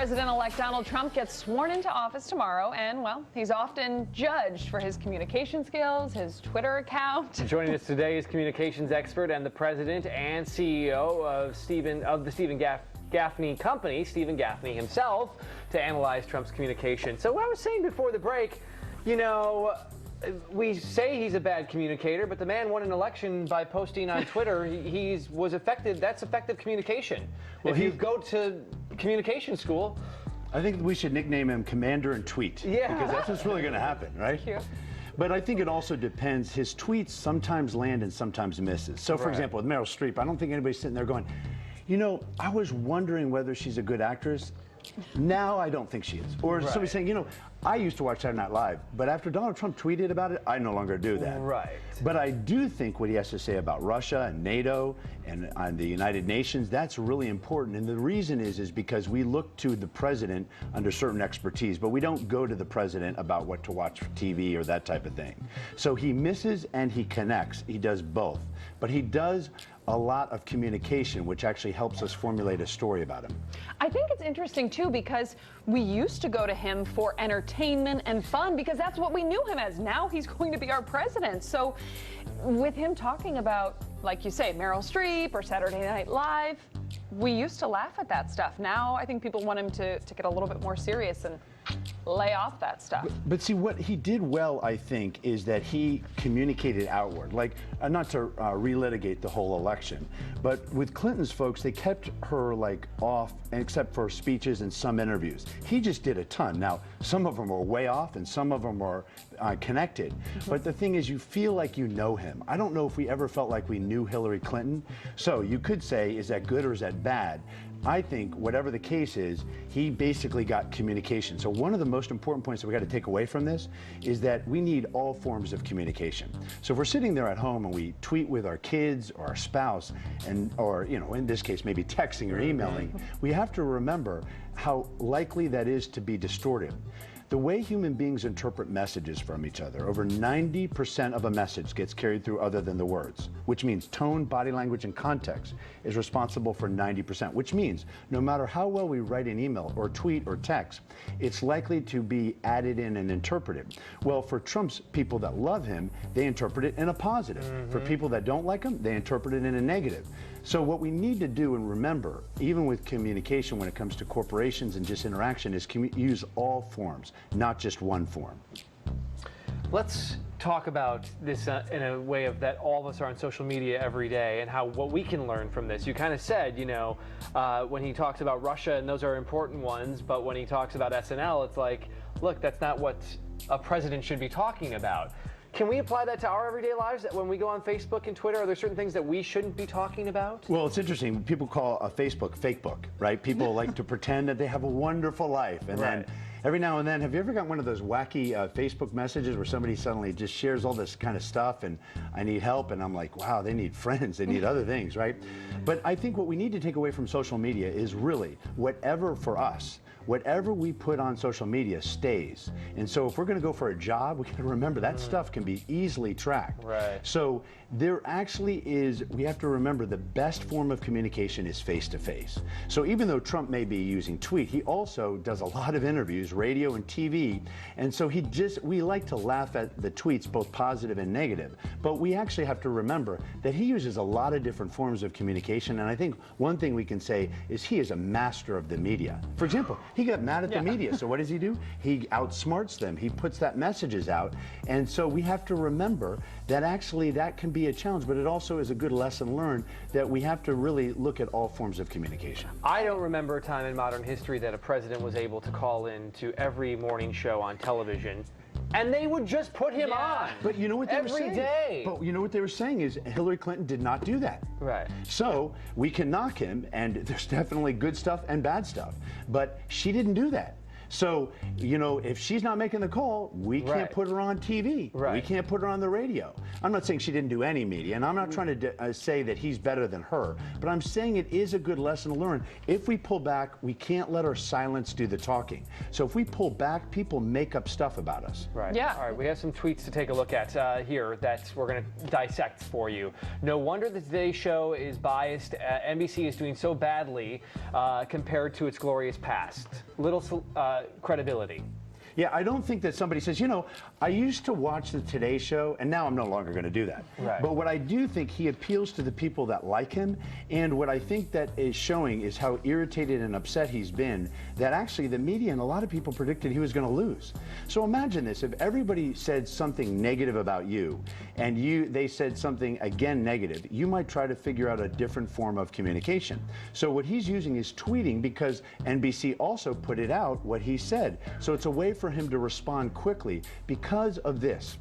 President-elect Donald Trump gets sworn into office tomorrow, and, well, he's often judged for his communication skills, his Twitter account. Joining us today is communications expert and the president and CEO of the Stephen Gaffney company, Stephen Gaffney himself, to analyze Trump's communication. So what I was saying before the break, you know, we say he's a bad communicator, but the man won an election by posting on Twitter. Was effective. That's effective communication. Well, if you go to communication school, I think we should nickname him Commander and Tweet. Yeah. Because that's what's really going to happen, right? Thank you. But I think it also depends. His tweets sometimes land and sometimes misses. So, for example, with Meryl Streep, I don't think anybody's sitting there going, you know, I was wondering whether she's a good actress. Now I don't think she is. Or somebody saying, you know, I used to watch Saturday Night Live, but after Donald Trump tweeted about it, I no longer do that. Right. But I do think what he has to say about Russia and NATO and the United Nations, that's really important. And the reason is because we look to the president under certain expertise, but we don't go to the president about what to watch for TV or that type of thing. So he misses and he connects. He does both. But he does a lot of communication, which actually helps us formulate a story about him. I think it's interesting, too, because we used to go to him for entertainment and fun because that's what we knew him as. Now he's going to be our president. So with him talking about, like you say, Meryl Streep or Saturday Night Live, we used to laugh at that stuff. Now I think people want him to get a little bit more serious and lay off that stuff. But see, what he did well, I think, is that he communicated outward. Like, not to relitigate the whole election, but with Clinton's folks, they kept her, like, off, except for speeches and some interviews. He just did a ton. Now, some of them were way off, and some of them were connected. But the thing is, you feel like you know him. I don't know if we ever felt like we knew Hillary Clinton. So you could say, is that good or is that bad? I think whatever the case is, he basically got communication. So one of the most important points that we got to take away from this is that we need all forms of communication. So if we're sitting there at home and we tweet with our kids or our spouse, or, you know, in this case, maybe texting or emailing, we have to remember how likely that is to be distorted. The way human beings interpret messages from each other, over 90% of a message gets carried through other than the words, which means tone, body language, and context is responsible for 90%, which means no matter how well we write an email or tweet or text, it's likely to be added in and interpreted. Well, for Trump's people that love him, they interpret it in a positive. For people that don't like him, they interpret it in a negative. So what we need to do and remember, even with communication when it comes to corporations and just interaction, is use all forms, not just one form. let's talk about this in a way of that all of us are on social media every day and how what we can learn from this. You kind of said, you know, when he talks about Russia, and those are important ones, but when he talks about SNL, it's like, look, that's not what a president should be talking about. Can we apply that to our everyday lives? That when we go on Facebook and Twitter, are there certain things that we shouldn't be talking about? Well, it's interesting. People call a Facebook fake book, right? People like to pretend that they have a wonderful life. And then every now and then, have you ever got one of those wacky Facebook messages where somebody suddenly just shares all this kind of stuff and I need help, and I'm like, wow, they need friends, they need other things, right? But I think what we need to take away from social media is really whatever for us, whatever we put on social media stays. And so if we're going to go for a job, we got to remember that stuff can be easily tracked. Right. So there actually is, we have to remember the best form of communication is face-to-face. So even though Trump may be using tweet, he also does a lot of interviews, radio and TV. And so we like to laugh at the tweets, both positive and negative. But we actually have to remember that he uses a lot of different forms of communication. And I think one thing we can say is he is a master of the media. For example, he got mad at the media, so what does he do? He outsmarts them. He puts that messages out. And so we have to remember that actually that can be a challenge, but it also is a good lesson learned that we have to really look at all forms of communication. I don't remember a time in modern history that a president was able to call in to every morning show on television and they would just put him on. But you know what they were saying? Every day. But you know what they were saying is Hillary Clinton did not do that. Right. So we can knock him, and there's definitely good stuff and bad stuff. But she didn't do that. So, you know, if she's not making the call, we can't put her on TV. We can't put her on the radio. I'm not saying she didn't do any media, and I'm not trying to say that he's better than her, but I'm saying it is a good lesson to learn. If we pull back, we can't let our silence do the talking. So if we pull back, people make up stuff about us. Yeah. All right, we have some tweets to take a look at here that we're going to dissect for you. No wonder the Today Show is biased. NBC is doing so badly compared to its glorious past. Little credibility. Yeah, I don't think that somebody says, you know, I used to watch the Today Show, and now I'm no longer going to do that. But what I do think, he appeals to the people that like him, and what I think that is showing is how irritated and upset he's been, that actually the media and a lot of people predicted he was going to lose. So imagine this, if everybody said something negative about you, and they said something again negative, you might try to figure out a different form of communication. So what he's using is tweeting, because NBC also put it out, what he said. So it's a way for him to respond quickly because of this.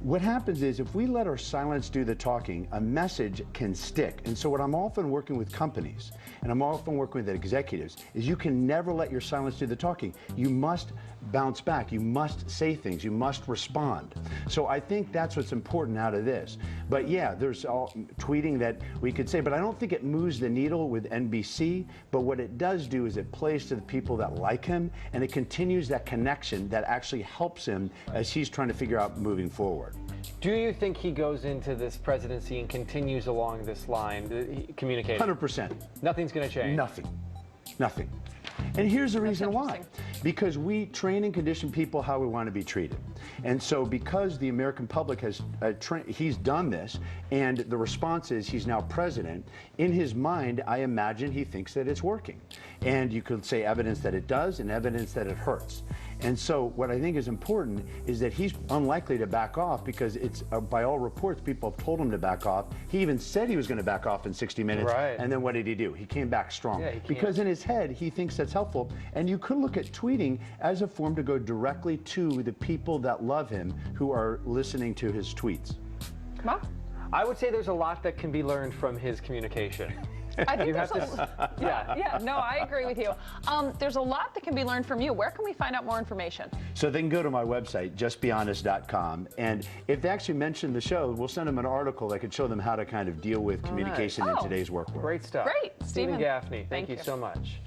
What happens is, if we let our silence do the talking, a message can stick. And so what I'm often working with companies, and I'm often working with executives, is you can never let your silence do the talking. You must bounce back. You must say things. You must respond. So I think that's what's important out of this. But yeah, there's all tweeting that we could say, but I don't think it moves the needle with NBC. But what it does do is it plays to the people that like him, and it continues that connection that actually helps him as he's trying to figure out moving forward. Do you think he goes into this presidency and continues along this line, communicating? 100%. Nothing's going to change? Nothing. Nothing. And here's the reason why. Because we train and condition people how we want to be treated. And so because the American public has he's done this, and the response is he's now president, in his mind, I imagine he thinks that it's working. And you could say evidence that it does and evidence that it hurts. And so what I think is important is that he's unlikely to back off, because it's by all reports, people have told him to back off. He even said he was going to back off in 60 Minutes. And then what did he do? He came back strong. Because in his head, he thinks that's helpful. And you could look at tweeting as a form to go directly to the people that love him, who are listening to his tweets. Wow. I would say there's a lot that can be learned from his communication. I think no, I agree with you. There's a lot that can be learned from you. Where can we find out more information? So they can go to my website, justbehonest.com, and if they actually mention the show, we'll send them an article that could show them how to kind of deal with communication in today's work world. Great stuff. Great. Stephen Gaffney, thank you so much.